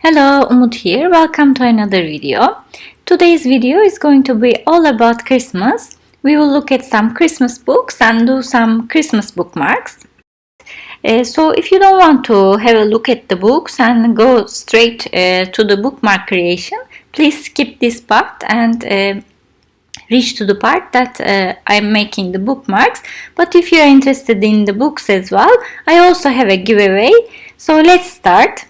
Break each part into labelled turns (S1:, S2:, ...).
S1: Hello, Umut here. Welcome to another video. Today's video is going to be all about Christmas. We will look at some Christmas books and do some Christmas bookmarks. So if you don't want to have a look at the books and go straight to the bookmark creation, please skip this part and reach to the part that I'm making the bookmarks. But if you're interested in the books as well, I also have a giveaway. So let's start.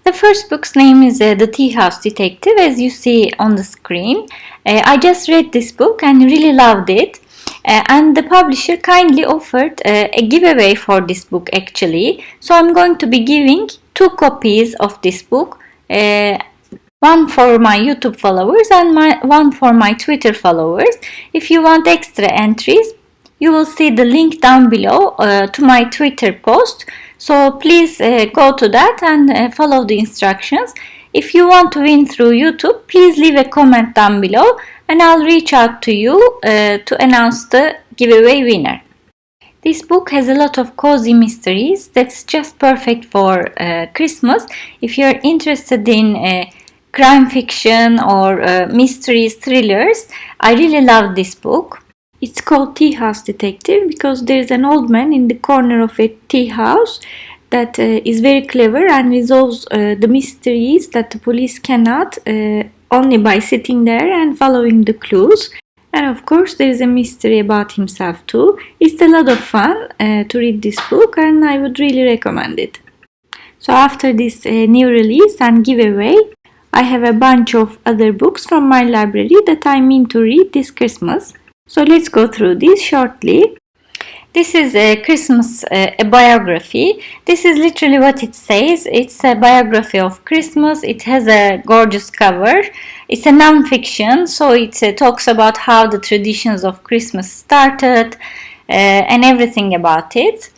S1: The first book's name is The Tea House Detective, as you see on the screen. I just read this book and really loved it. And the publisher kindly offered a giveaway for this book actually. So I'm going to be giving 2 copies of this book. One for my YouTube followers and one for my Twitter followers. If you want extra entries, you will see the link down below to my Twitter post. So please go to that and follow the instructions. If you want to win through YouTube, please leave a comment down below and I'll reach out to you to announce the giveaway winner. This book has a lot of cozy mysteries that's just perfect for Christmas. If you're interested in crime fiction or mysteries, thrillers, I really love this book. It's called Tea House Detective because there's an old man in the corner of a tea house that is very clever and resolves the mysteries that the police cannot only by sitting there and following the clues. And of course there's a mystery about himself too. It's a lot of fun to read this book and I would really recommend it. So after this new release and giveaway, I have a bunch of other books from my library that I mean to read this Christmas. So let's go through this shortly. This is a Christmas a biography. This is literally what it says. It's a biography of Christmas. It has a gorgeous cover. It's a non-fiction, so it talks about how the traditions of Christmas started and everything about it.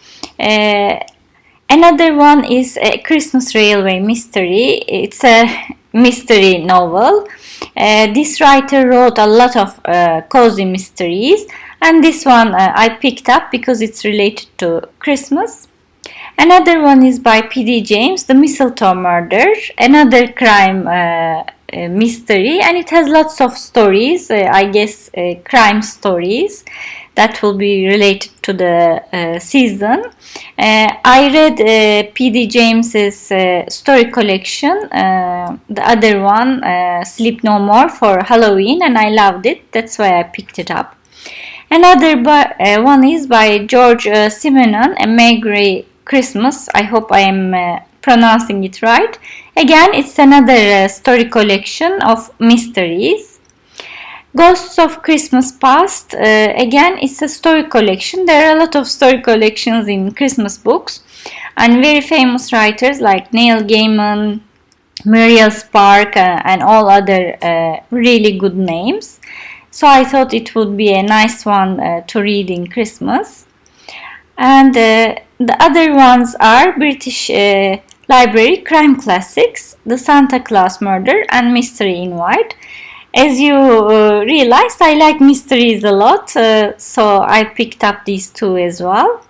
S1: Another one is a Christmas Railway Mystery. It's a mystery novel. This writer wrote a lot of cozy mysteries, and this one I picked up because it's related to Christmas. Another one is by P.D. James, The Mistletoe Murder, another crime mystery, and it has lots of stories, I guess crime stories that will be related to the season. I read P.D. James's story collection, the other one, Sleep No More, for Halloween, and I loved it. That's why I picked it up. Another one is by George Simenon, A Merry Christmas. I hope I am pronouncing it right. Again, it's another story collection of mysteries. Ghosts of Christmas Past, again, it's a story collection. There are a lot of story collections in Christmas books, and very famous writers like Neil Gaiman, Muriel Spark, and all other really good names. So I thought it would be a nice one to read in Christmas. And the other ones are British Library Crime Classics, The Santa Claus Murder, and Mystery in White. As you realized, I like mysteries a lot, so I picked up these 2 as well.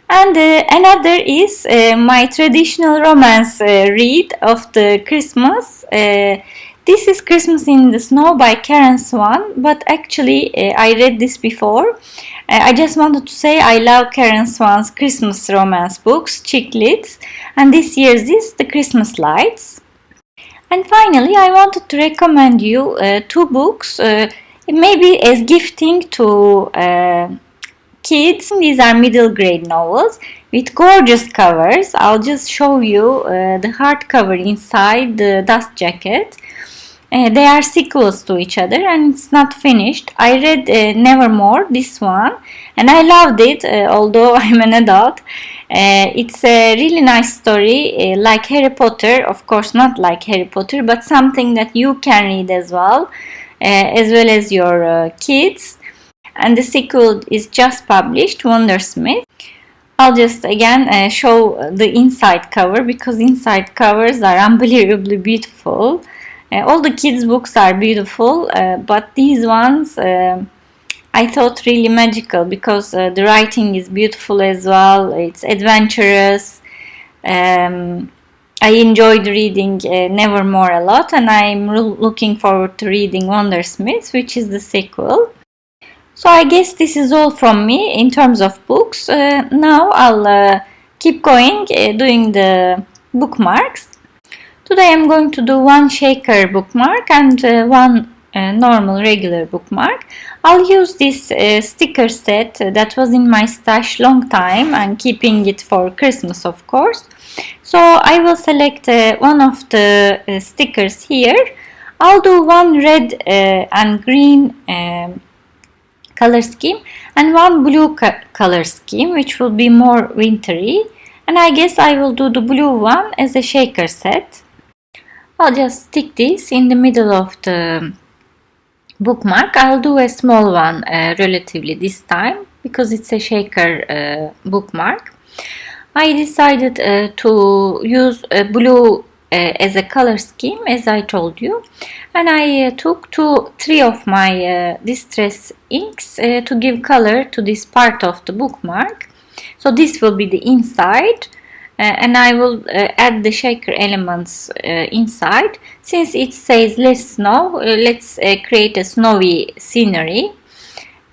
S1: And another is my traditional romance read of the Christmas. This is Christmas in the Snow by Karen Swan, but actually I read this before. I just wanted to say I love Karen Swan's Christmas romance books, chick lit, and this year's is The Christmas Lights. And finally, I wanted to recommend you 2 books, maybe as gifting to kids. These are middle grade novels with gorgeous covers. I'll just show you the hardcover inside the dust jacket. They are sequels to each other and it's not finished. I read Nevermore, this one, and I loved it, although I'm an adult. It's a really nice story, like Harry Potter, of course not like Harry Potter, but something that you can read as well as your kids. And the sequel is just published, Wondersmith. I'll just again show the inside cover because inside covers are unbelievably beautiful. All the kids' books are beautiful, but these ones I thought really magical because the writing is beautiful as well. It's adventurous, and I enjoyed reading Nevermore a lot, and I'm looking forward to reading Wondersmith, which is the sequel. So I guess this is all from me in terms of books. Now I'll keep going doing the bookmarks. Today I'm going to do one shaker bookmark and one normal regular bookmark. I'll use this sticker set that was in my stash long time and keeping it for Christmas, of course. So I will select one of the stickers here. I'll do one red and green color scheme and one blue color scheme, which will be more wintry. And I guess I will do the blue one as a shaker set. I'll just stick this in the middle of the bookmark. I'll do a small one relatively this time because it's a shaker bookmark. I decided to use blue as a color scheme, as I told you, and I took three of my distress inks to give color to this part of the bookmark. So this will be the inside, and I will add the shaker elements inside. Since it says less snow, let's create a snowy scenery.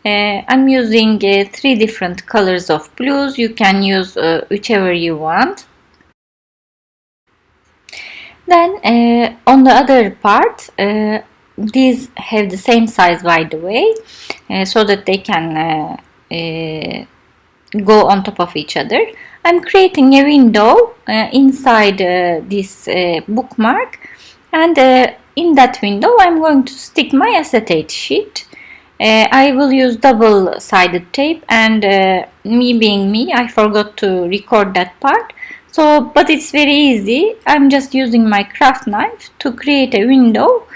S1: I'm using three different colors of blues. You can use whichever you want. Then on the other part, these have the same size, by the way, so that they can go on top of each other. I'm creating a window inside this bookmark, and in that window I'm going to stick my acetate sheet. I will use double-sided tape, and me being me, I forgot to record that part. So, but it's very easy. I'm just using my craft knife to create a window,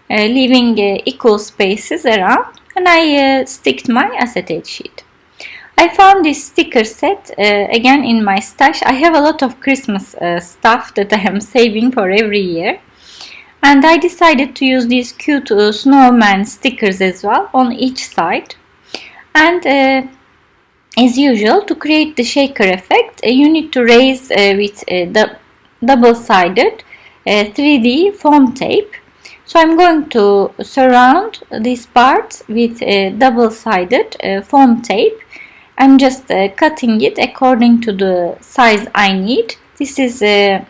S1: leaving equal spaces around, and I sticked my acetate sheet. I found this sticker set again in my stash. I have a lot of Christmas stuff that I am saving for every year. And I decided to use these cute snowman stickers as well on each side. And as usual, to create the shaker effect, you need to raise with the double-sided 3D foam tape. So I'm going to surround this part with double-sided foam tape. I'm just cutting it according to the size I need. This is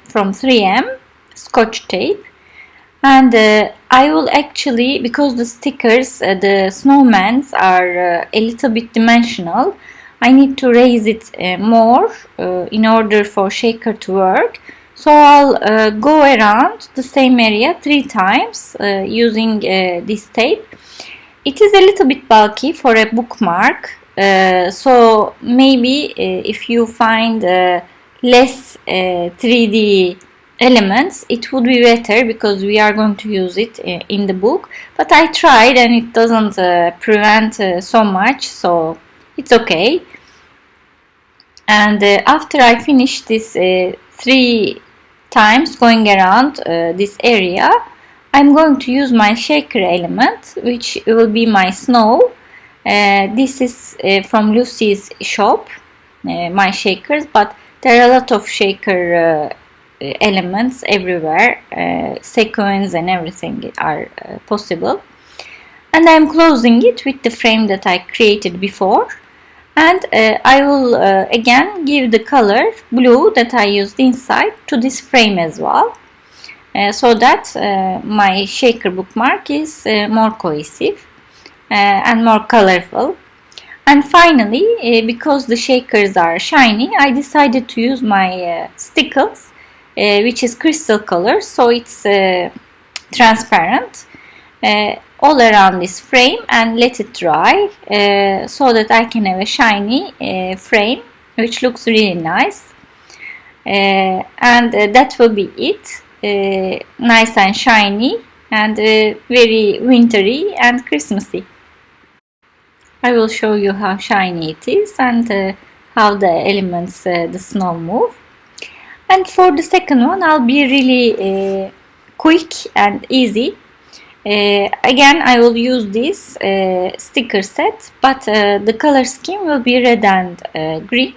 S1: from 3M Scotch tape. And I will actually, because the stickers, the snowmans are a little bit dimensional, I need to raise it more in order for shaker to work. So I'll go around the same area 3 times using this tape. It is a little bit bulky for a bookmark, so maybe if you find less 3D elements, it would be better because we are going to use it in the book. But I tried and it doesn't prevent so much, so it's okay. And after I finish this 3 times going around this area, I'm going to use my shaker element, which will be my snow. This is from Lucy's shop, my shakers, but there are a lot of shaker elements everywhere, sequins and everything are possible. And I'm closing it with the frame that I created before, and I will again give the color blue that I used inside to this frame as well, so that my shaker bookmark is more cohesive and more colorful. And finally, because the shakers are shiny, I decided to use my stickles, which is crystal color, so it's transparent, all around this frame, and let it dry so that I can have a shiny frame which looks really nice. And that will be it. Nice and shiny and very wintry and Christmassy. I will show you how shiny it is and how the elements, the snow move. And for the second one, I'll be really quick and easy. Again, I will use this sticker set, but the color scheme will be red and green.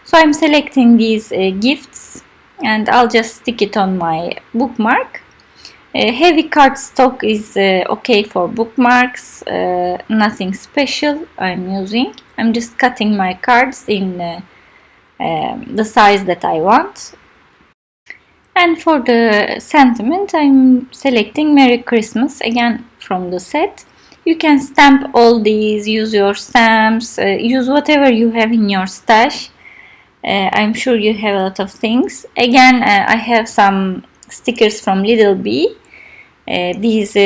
S1: So I'm selecting these gifts and I'll just stick it on my bookmark. Heavy cardstock is okay for bookmarks, nothing special I'm using. I'm just cutting my cards in the size that I want. And for the sentiment, I'm selecting Merry Christmas again from the set. You can stamp all these, use your stamps, use whatever you have in your stash. I'm sure you have a lot of things. Again, I have some stickers from Little Bee. These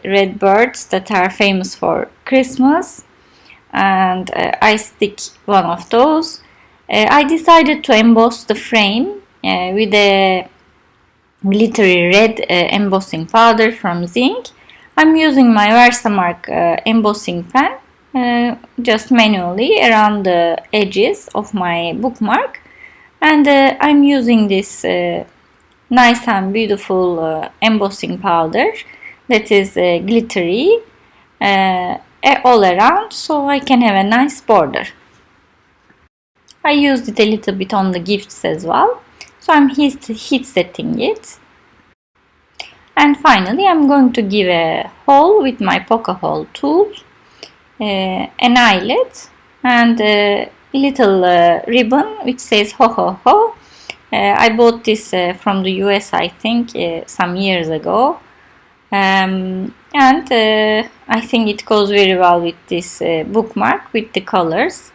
S1: red birds that are famous for Christmas, and I stick one of those. I decided to emboss the frame with a glittery red embossing powder from Zinc. I'm using my Versamark embossing pen just manually around the edges of my bookmark, and I'm using this nice and beautiful embossing powder that is glittery all around, so I can have a nice border. I used it a little bit on the gifts as well, so I'm heat setting it. And finally I'm going to give a hole with my poke hole tool, an eyelet, and a little ribbon which says ho ho ho. I bought this from the US, I think, some years ago, and I think it goes very well with this bookmark with the colors.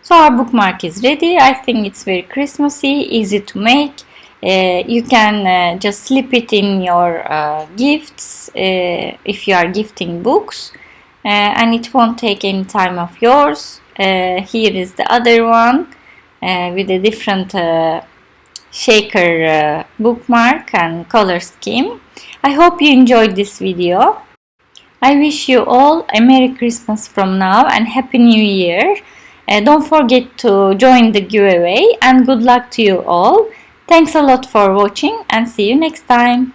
S1: So our bookmark is ready. I think it's very Christmassy, easy to make. You can just slip it in your gifts if you are gifting books, and it won't take any time of yours. Here is the other one with a different shaker bookmark and color scheme. I hope you enjoyed this video. I wish you all a Merry Christmas from now and Happy New Year. Don't forget to join the giveaway, and good luck to you all. Thanks a lot for watching, and see you next time.